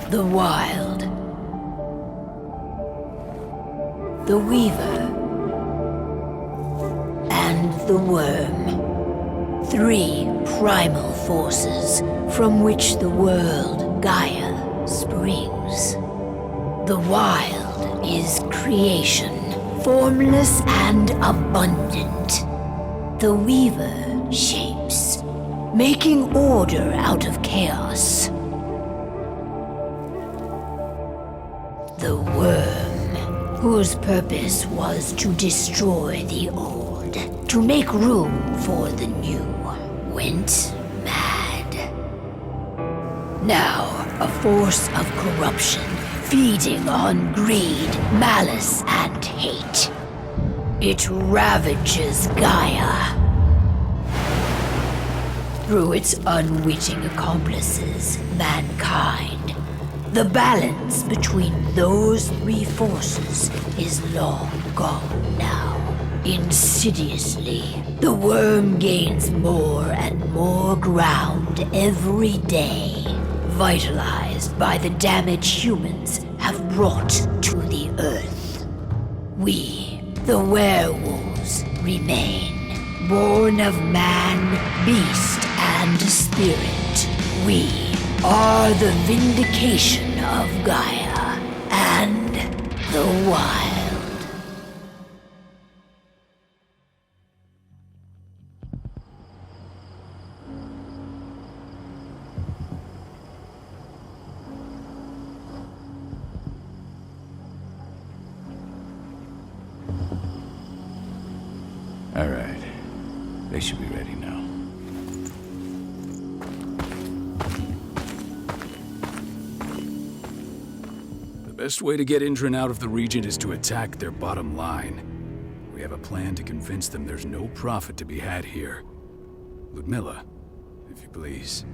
The Wild. The Weaver. And the Worm. 3 primal forces from which the world, Gaia, springs. The Wild is creation, formless and abundant. The Weaver shapes, making order out of chaos. The Worm, whose purpose was to destroy the old, to make room for the new, went mad. Now, a force of corruption, feeding on greed, malice, and hate. It ravages Gaia. Through its unwitting accomplices, mankind. The balance between those 3 forces is long gone now. Insidiously, the Worm gains more and more ground every day, vitalized by the damage humans have brought to the Earth. We, the werewolves, remain, born of man, beast, and spirit. We are the vindication of Gaia and the Wild. All right. They should be ready now. The best way to get Indran out of the region is to attack their bottom line. We have a plan to convince them there's no profit to be had here. Ludmilla, if you please.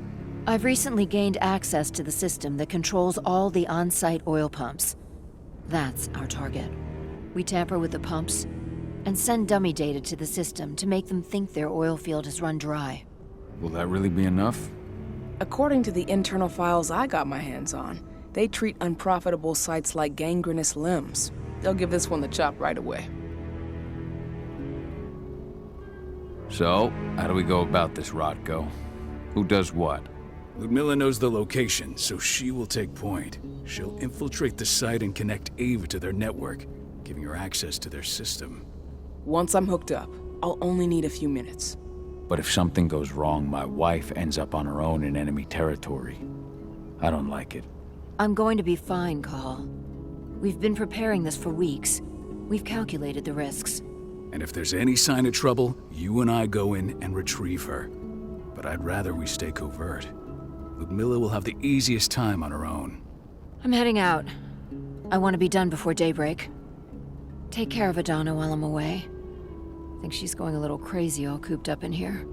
I've recently gained access to the system that controls all the on-site oil pumps. That's our target. We tamper with the pumps and send dummy data to the system to make them think their oil field has run dry. Will that really be enough? According to the internal files I got my hands on, they treat unprofitable sites like gangrenous limbs. They'll give this one the chop right away. So, how do we go about this, Rodko? Who does what? Ludmilla knows the location, so she will take point. She'll infiltrate the site and connect Ava to their network, giving her access to their system. Once I'm hooked up, I'll only need a few minutes. But if something goes wrong, my wife ends up on her own in enemy territory. I don't like it. I'm going to be fine, Call. We've been preparing this for weeks. We've calculated the risks. And if there's any sign of trouble, you and I go in and retrieve her. But I'd rather we stay covert. Ludmilla will have the easiest time on her own. I'm heading out. I want to be done before daybreak. Take care of Adana while I'm away. I think she's going a little crazy all cooped up in here.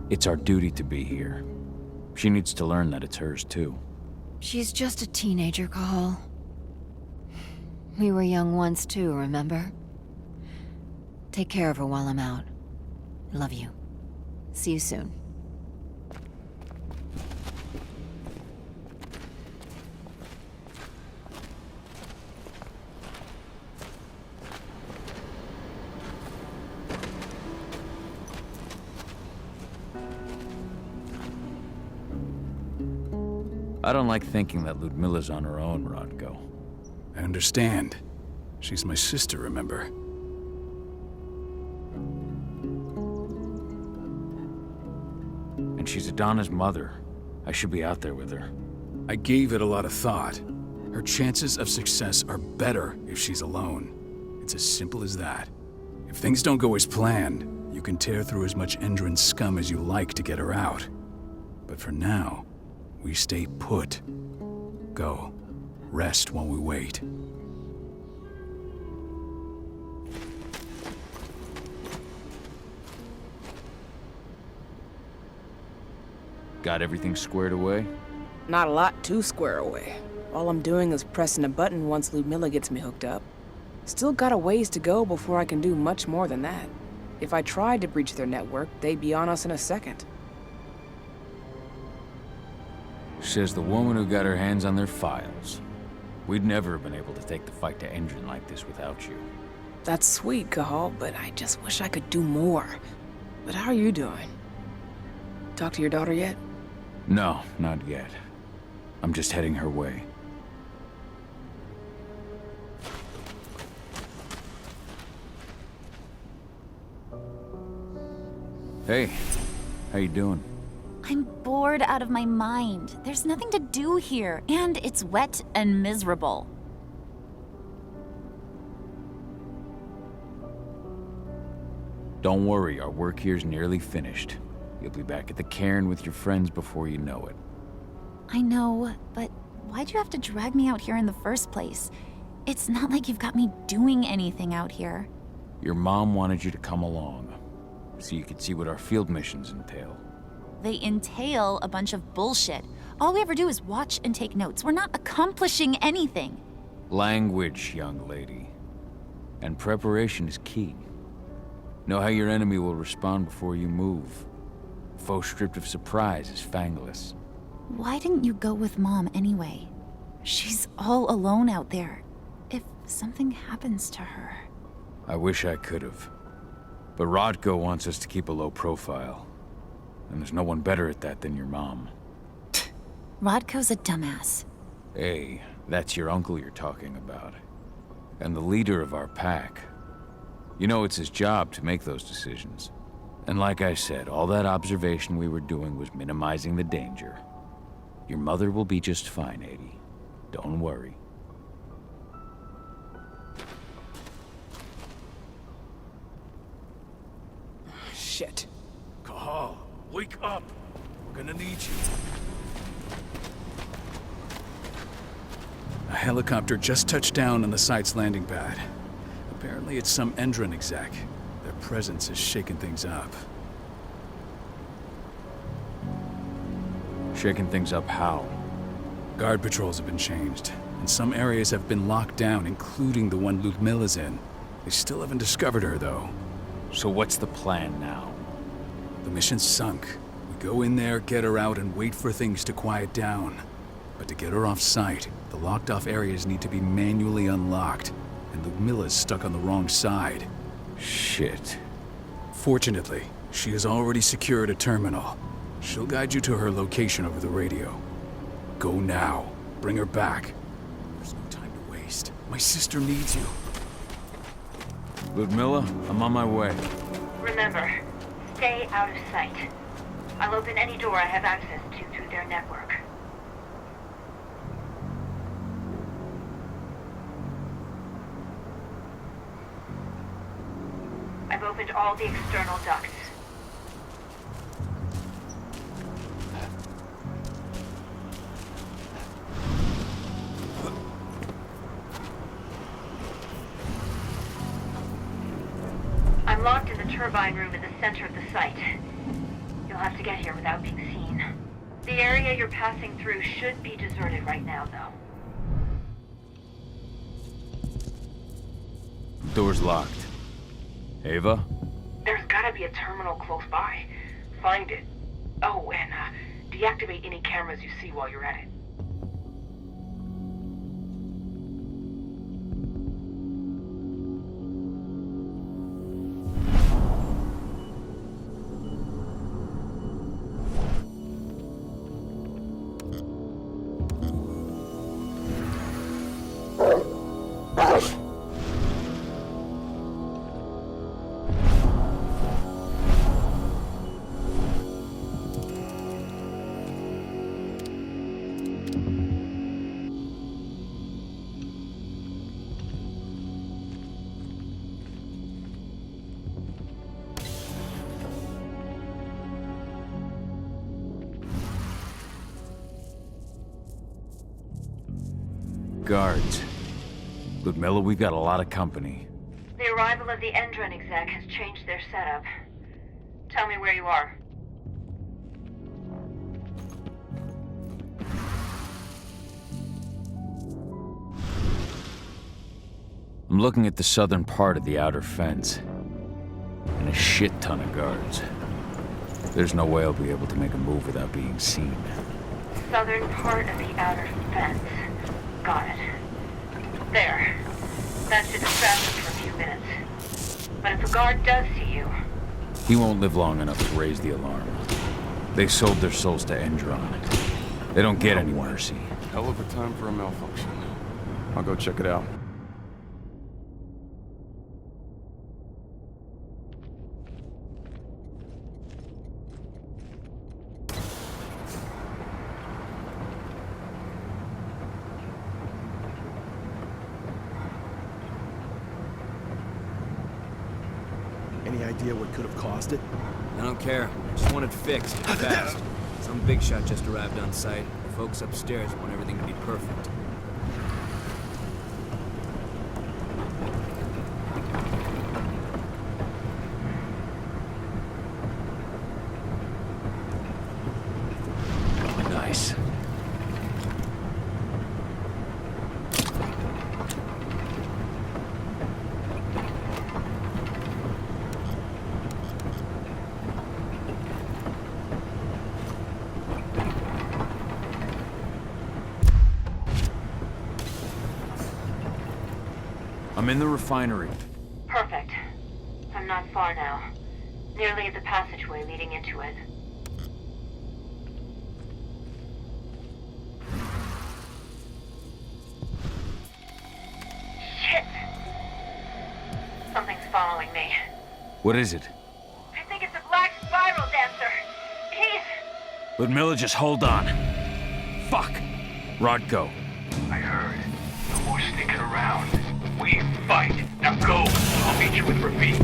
It's our duty to be here. She needs to learn that it's hers too. She's just a teenager, Call. We were young once too, remember? Take care of her while I'm out. I love you. See you soon. I don't like thinking that Ludmilla's on her own, Rodko. I understand. She's my sister, remember? And she's Adana's mother. I should be out there with her. I gave it a lot of thought. Her chances of success are better if she's alone. It's as simple as that. If things don't go as planned, you can tear through as much Endron scum as you like to get her out. But for now, we stay put. Go. Rest while we wait. Got everything squared away? Not a lot to square away. All I'm doing is pressing a button once Ludmilla gets me hooked up. Still got a ways to go before I can do much more than that. If I tried to breach their network, they'd be on us in a second. Says the woman who got her hands on their files. We'd never have been able to take the fight to Endron like this without you. That's sweet, Cahal, but I just wish I could do more. But how are you doing? Talk to your daughter yet? No, not yet. I'm just heading her way. Hey, how you doing? I'm bored out of my mind. There's nothing to do here, and it's wet and miserable. Don't worry, our work here's nearly finished. You'll be back at the cairn with your friends before you know it. I know, but why'd you have to drag me out here in the first place? It's not like you've got me doing anything out here. Your mom wanted you to come along, so you could see what our field missions entail. They entail a bunch of bullshit. All we ever do is watch and take notes. We're not accomplishing anything. Language, young lady. And preparation is key. Know how your enemy will respond before you move. Foe stripped of surprise is fangless. Why didn't you go with Mom anyway? She's all alone out there. If something happens to her... I wish I could have. But Rodko wants us to keep a low profile. And there's no one better at that than your mom. Rodko's a dumbass. Hey, that's your uncle you're talking about. And the leader of our pack. You know it's his job to make those decisions. And like I said, all that observation we were doing was minimizing the danger. Your mother will be just fine, Adie. Don't worry. Shit. Cahal, wake up! We're gonna need you. A helicopter just touched down on the site's landing pad. Apparently it's some Endron exec. Their presence is shaking things up. Shaking things up how? Guard patrols have been changed, and some areas have been locked down, including the one Ludmilla's in. They still haven't discovered her, though. So what's the plan now? The mission's sunk. We go in there, get her out, and wait for things to quiet down. But to get her off-site, the locked-off areas need to be manually unlocked, and Ludmilla's stuck on the wrong side. Shit. Fortunately, she has already secured a terminal. She'll guide you to her location over the radio. Go now. Bring her back. There's no time to waste. My sister needs you. Ludmilla, I'm on my way. Remember, stay out of sight. I'll open any door I have access to through their network. I've opened all the external ducts. I'm locked in the turbine room in the center of the site. You'll have to get here without being seen. The area you're passing through should be deserted right now, though. Door's locked. Ava? There's gotta be a terminal close by. Find it. Oh, and deactivate any cameras you see while you're at it. Guards. Ludmilla, we've got a lot of company. The arrival of the Endron exec has changed their setup. Tell me where you are. I'm looking at the southern part of the outer fence. And a shit ton of guards. There's no way I'll be able to make a move without being seen. Southern part of the outer fence. Got it. There. That should distract him for a few minutes. But if a guard does see you... He won't live long enough to raise the alarm. They sold their souls to Endron. They don't get any mercy. Hell of a time for a malfunction. I'll go check it out. Any idea what could have caused it? I don't care. I just want it fixed, fast. Some big shot just arrived on site. The folks upstairs want everything to be perfect. Nice. I'm in the refinery. Perfect. I'm not far now. Nearly at the passageway leading into it. Shit! Something's following me. What is it? I think it's a black spiral dancer. He's... Ludmilla, just hold on. Fuck. Rodko. I heard. No more sneaking around. We fight. Now go. I'll meet you with Rafiq.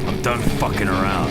I'm done fucking around.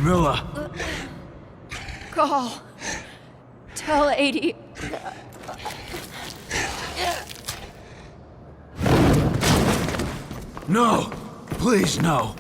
Milla! Call. Tell 80. No! Please, no!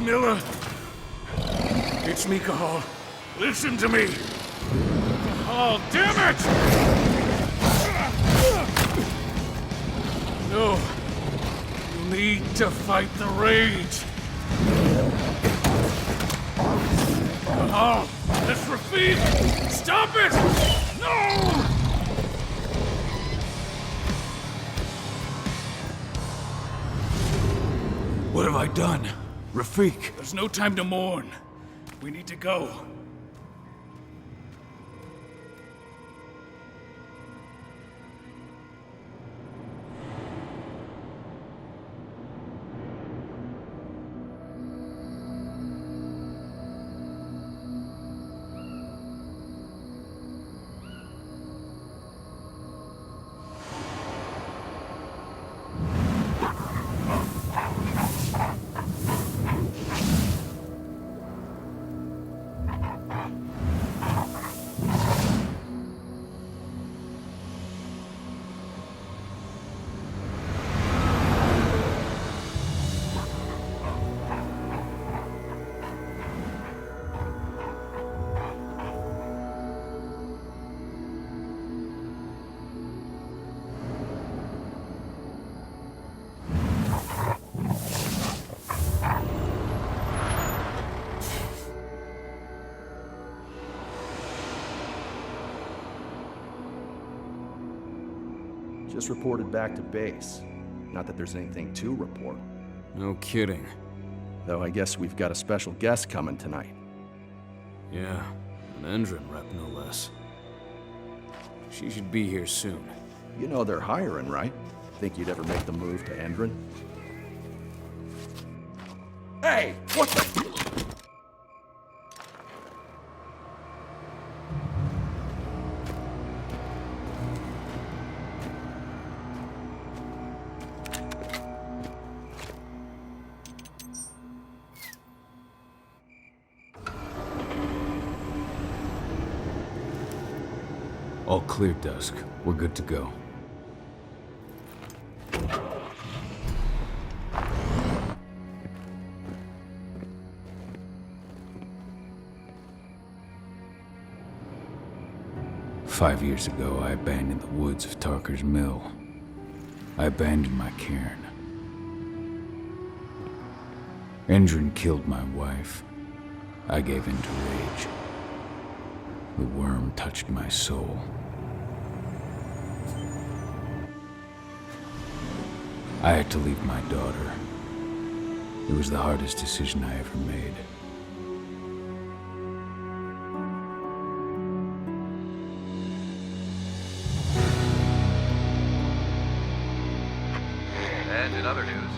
Miller. It's me, Cahal. Listen to me. Cahal, damn it! No. You need to fight the rage. Cahal, that's Rafik! Stop it! No! What have I done? Rafik! There's no time to mourn. We need to go. Just reported back to base. Not that there's anything to report. No kidding. Though I guess we've got a special guest coming tonight. Yeah, an Endron rep, no less. She should be here soon. You know they're hiring, right? Think you'd ever make the move to Endron? Hey! What the... All clear, Dusk. We're good to go. "5 years ago, I abandoned the woods of Tarker's Mill. I abandoned my cairn. Endron killed my wife. I gave in to rage. The worm touched my soul. I had to leave my daughter. It was the hardest decision I ever made. And in other news,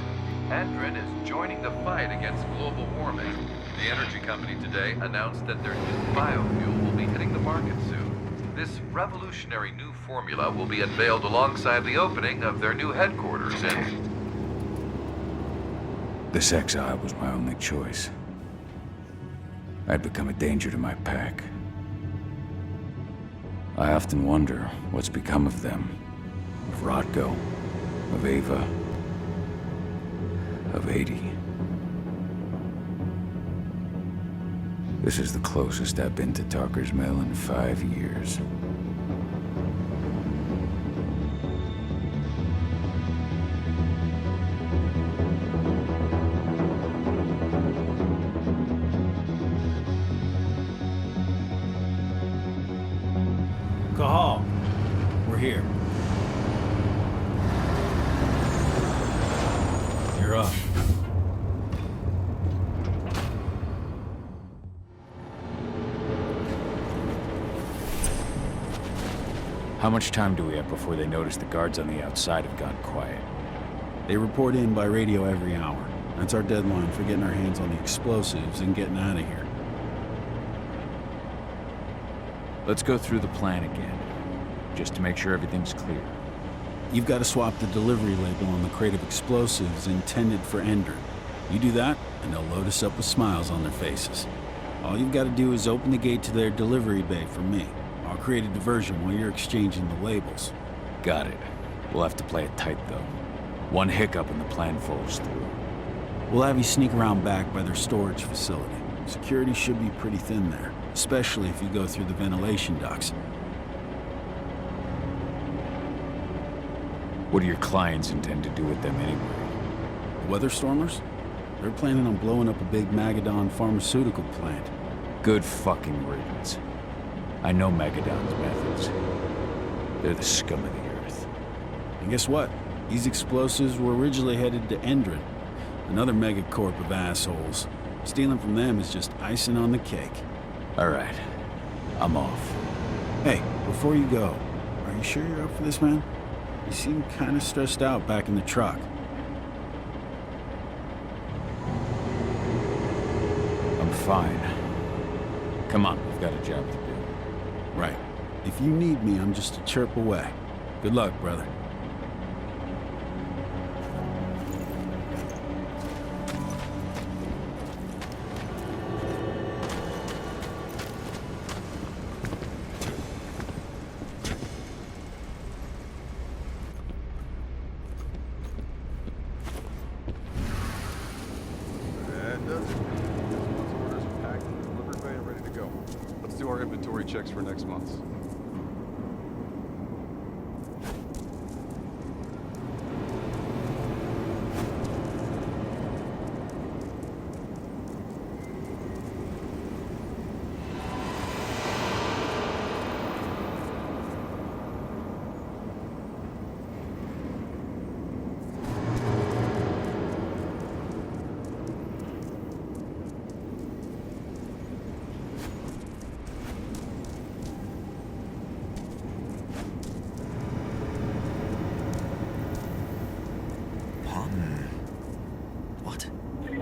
Endrin is joining the fight against global warming. The energy company today announced that their new biofuel will be hitting the market soon. This revolutionary new formula will be unveiled alongside the opening of their new headquarters in... This exile was my only choice. I'd become a danger to my pack. I often wonder what's become of them. Of Rotko, of Ava, of 80. This is the closest I've been to Talker's Mill in 5 years. Cahal, we're here. You're up. How much time do we have before they notice the guards on the outside have gone quiet? They report in by radio every hour. That's our deadline for getting our hands on the explosives and getting out of here. Let's go through the plan again, just to make sure everything's clear. You've got to swap the delivery label on the crate of explosives intended for Endrin. You do that, and they'll load us up with smiles on their faces. All you've got to do is open the gate to their delivery bay for me. I'll create a diversion while you're exchanging the labels. Got it. We'll have to play it tight, though. One hiccup and the plan falls through. We'll have you sneak around back by their storage facility. Security should be pretty thin there, especially if you go through the ventilation ducts. What do your clients intend to do with them anyway? The Weather Stormers? They're planning on blowing up a big Magadon pharmaceutical plant. Good fucking riddance. I know Magadon's methods. They're the scum of the earth. And guess what? These explosives were originally headed to Endrin, another megacorp of assholes. Stealing from them is just icing on the cake. All right. I'm off. Hey, before you go, are you sure you're up for this, man? You seem kind of stressed out back in the truck. I'm fine. Come on, we've got a job to do. Right. If you need me, I'm just a chirp away. Good luck, brother. Inventory checks for next month.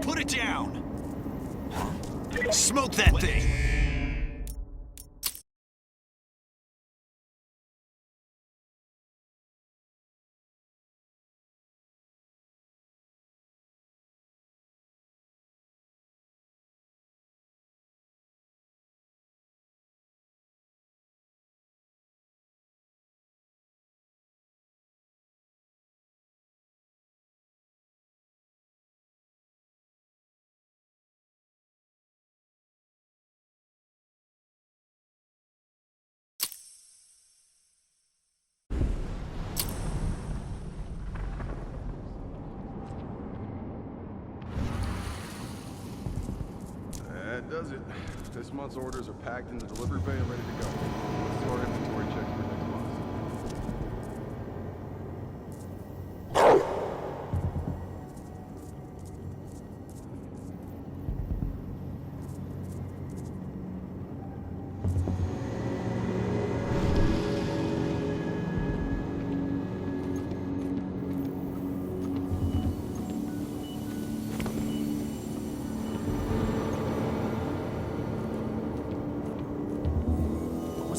Put it down! Smoke that thing! That does it. This month's orders are packed in the delivery bay and ready to go. Let's do our inventory checks for next month.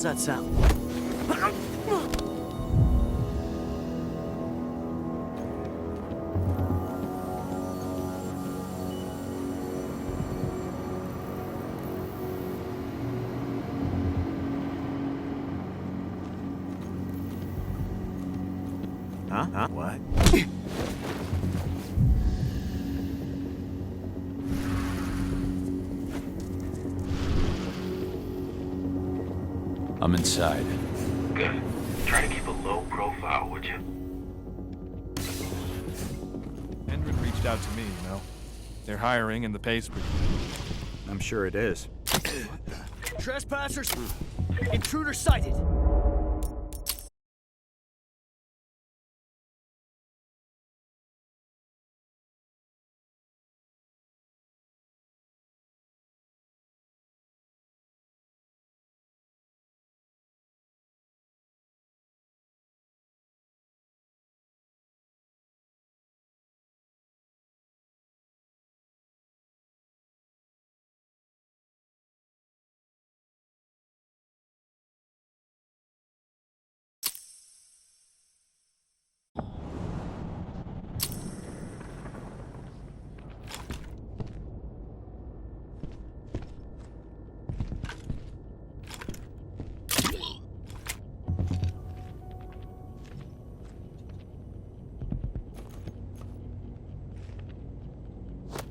that sound? Huh? What? I'm inside. Good. Try to keep a low profile, would you? Hendren reached out to me, you know. They're hiring and the pay's pretty good. I'm sure it is. Trespassers! Intruder sighted!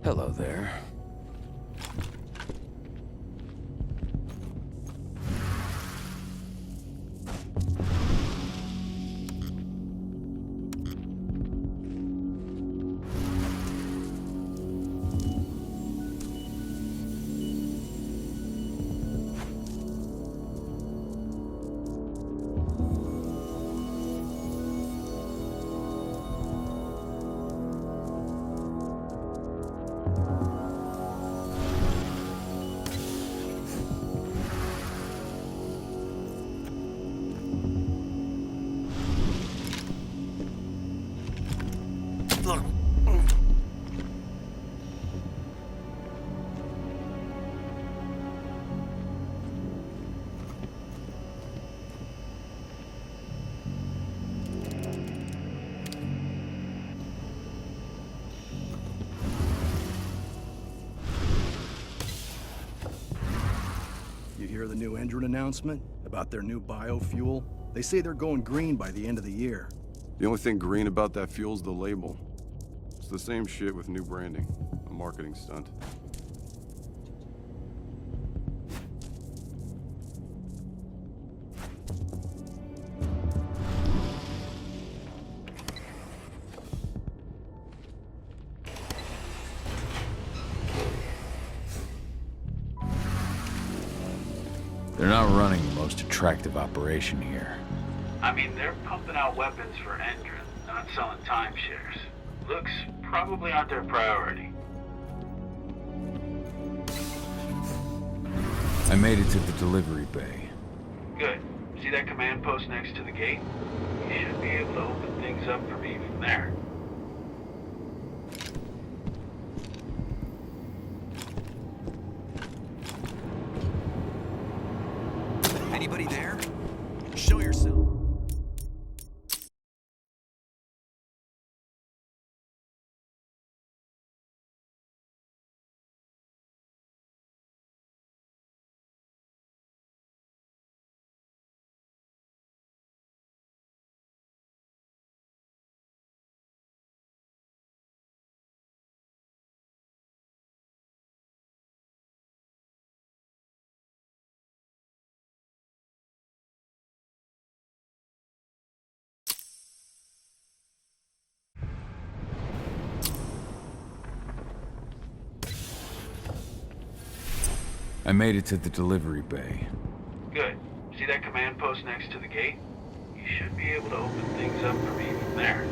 Hello there. You hear the new Hendren announcement about their new biofuel? They say they're going green by the end of the year. The only thing green about that fuel's the label. It's the same shit with new branding. A marketing stunt. They're not running the most attractive operation here. I mean, they're pumping out weapons for Hendren, not selling timeshares. Looks probably aren't their priority. I made it to the delivery bay. Good. See that command post next to the gate? You should be able to open things up for me from there. Anybody there? Show yourself. I made it to the delivery bay. Good. See that command post next to the gate? You should be able to open things up for me from there.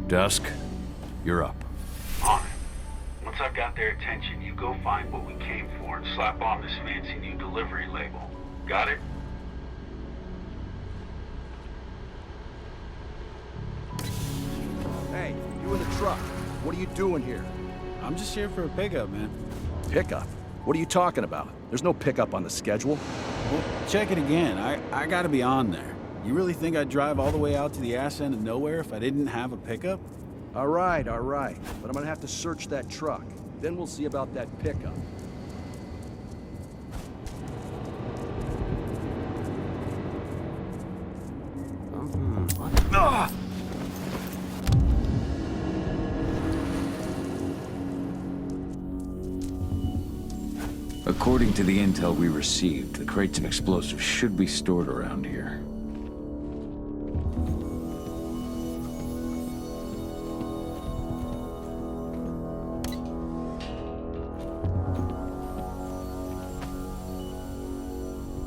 Dusk, you're up. On it. Once I've got their attention, you go find what we came for and slap on this fancy new delivery label. Got it? Hey, you in the truck. What are you doing here? I'm just here for a pickup, man. Pickup? What are you talking about? There's no pickup on the schedule. Well, check it again. I gotta be on there. You really think I'd drive all the way out to the ass end of nowhere if I didn't have a pickup? All right. But I'm gonna have to search that truck. Then we'll see about that pickup. Ah! According to the intel we received, the crates of explosives should be stored around here.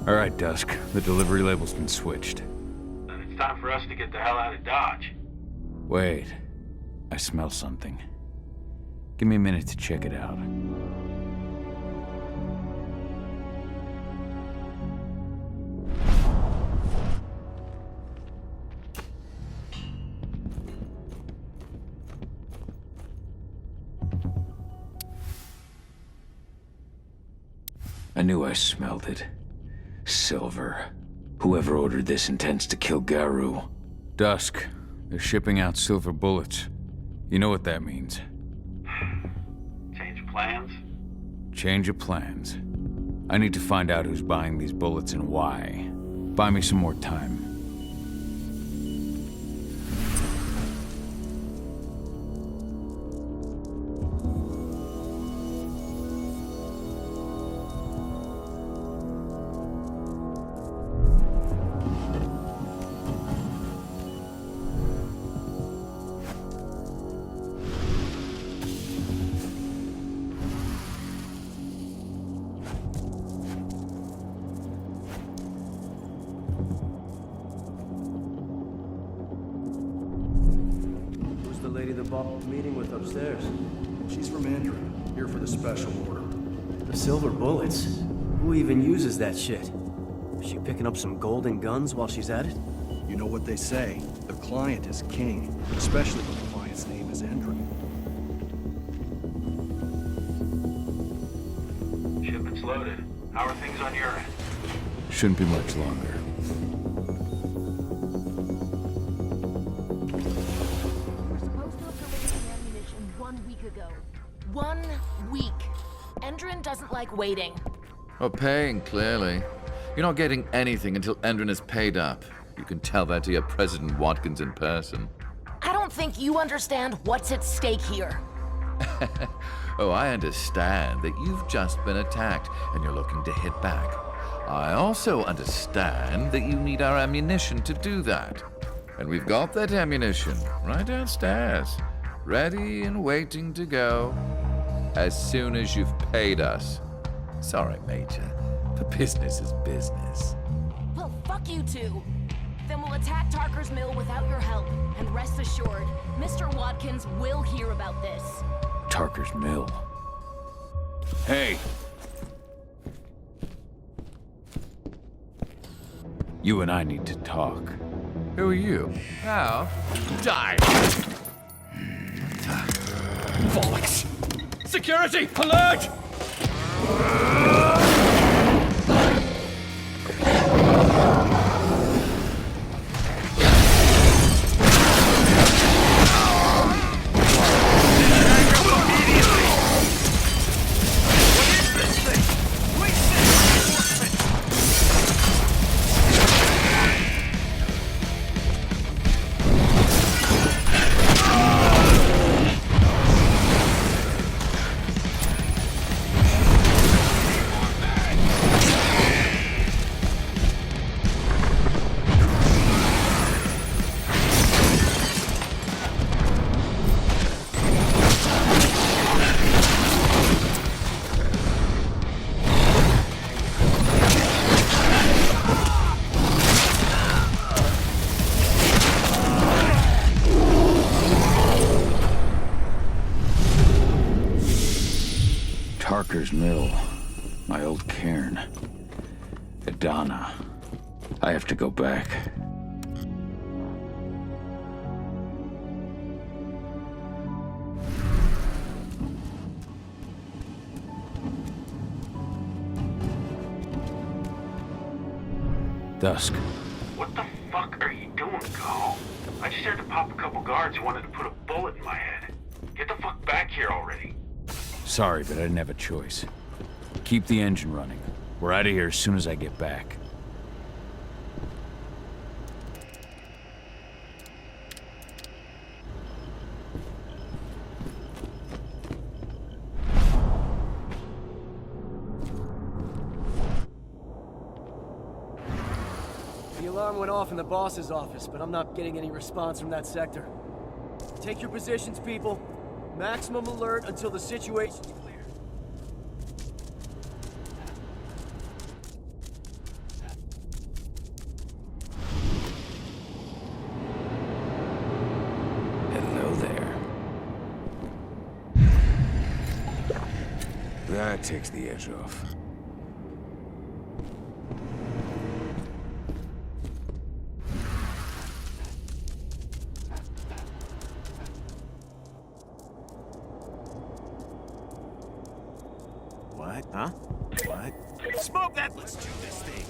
All right, Dusk. The delivery label's been switched. Then it's time for us to get the hell out of Dodge. Wait. I smell something. Give me a minute to check it out. I knew I smelled it. Silver. Whoever ordered this intends to kill Garou. Dusk. They're shipping out silver bullets. You know what that means. Change plans? Change of plans. I need to find out who's buying these bullets and why. Buy me some more time. Meeting with upstairs. She's from Andrew, here for the special order. The silver bullets? Who even uses that shit? Is she picking up some golden guns while she's at it? You know what they say, the client is king, especially when the client's name is Andrew. Shipment's loaded. How are things on your end? Shouldn't be much longer. Ago. 1 week. Endrin doesn't like waiting. Oh, paying, clearly. You're not getting anything until Endrin is paid up. You can tell that to your President Watkins in person. I don't think you understand what's at stake here. Oh, I understand that you've just been attacked and you're looking to hit back. I also understand that you need our ammunition to do that. And we've got that ammunition right downstairs. Ready and waiting to go as soon as you've paid us. Sorry, Major, but business is business. Well, fuck you two. Then we'll attack Tarker's mill without your help. And rest assured, Mr. Watkins will hear about this. Tarker's mill. Hey! You and I need to talk. Who are you? How? Die! Bollocks! Security! Alert! father's mill. My old cairn. Adana. I have to go back. Dusk. What the fuck are you doing, Cole? I just had to pop a couple guards who wanted to put a bullet in my head. Get the fuck back here already. Sorry, but I didn't have a choice. Keep the engine running. We're out of here as soon as I get back. The alarm went off in the boss's office, but I'm not getting any response from that sector. Take your positions, people. Maximum alert until the situation's clear. Hello there. That takes the edge off. What? Huh? What? Smoke that! Let's do this thing.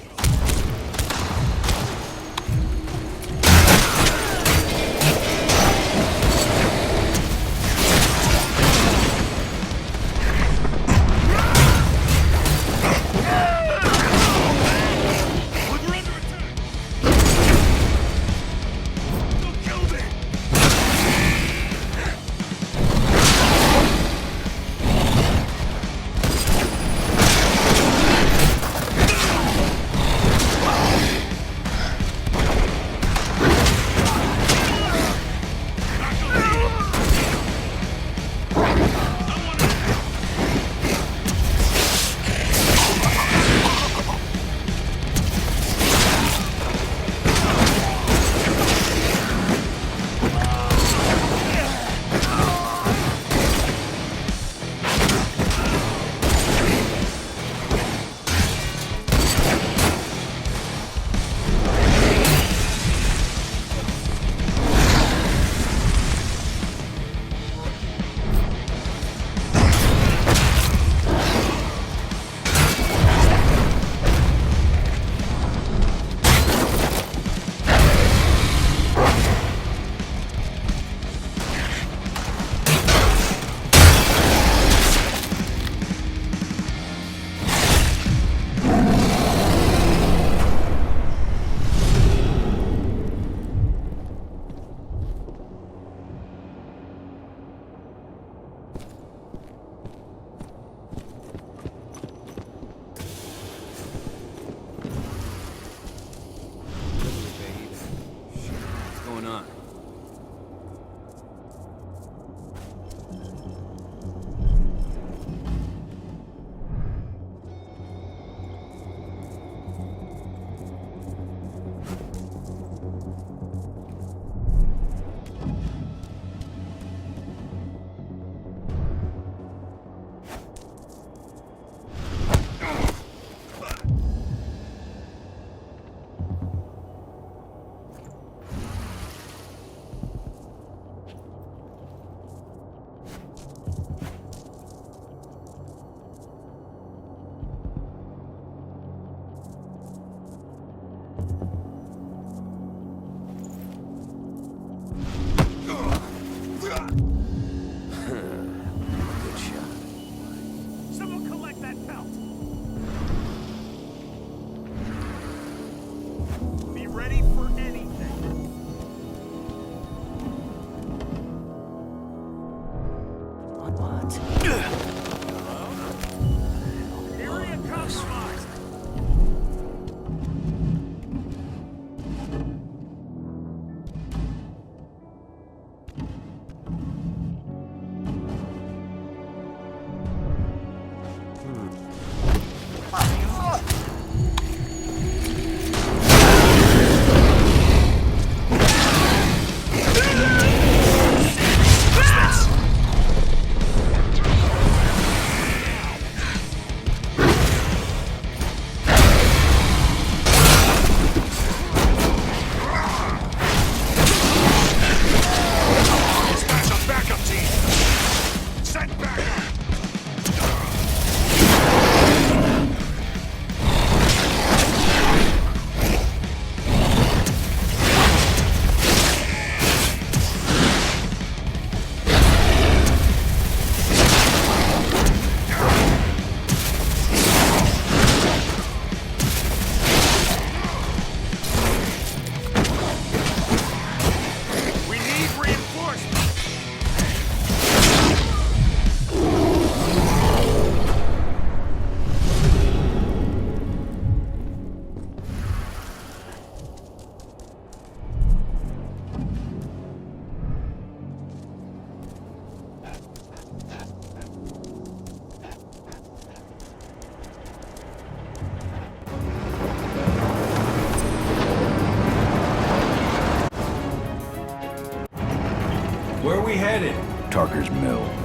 we headed? Tarker's Mill.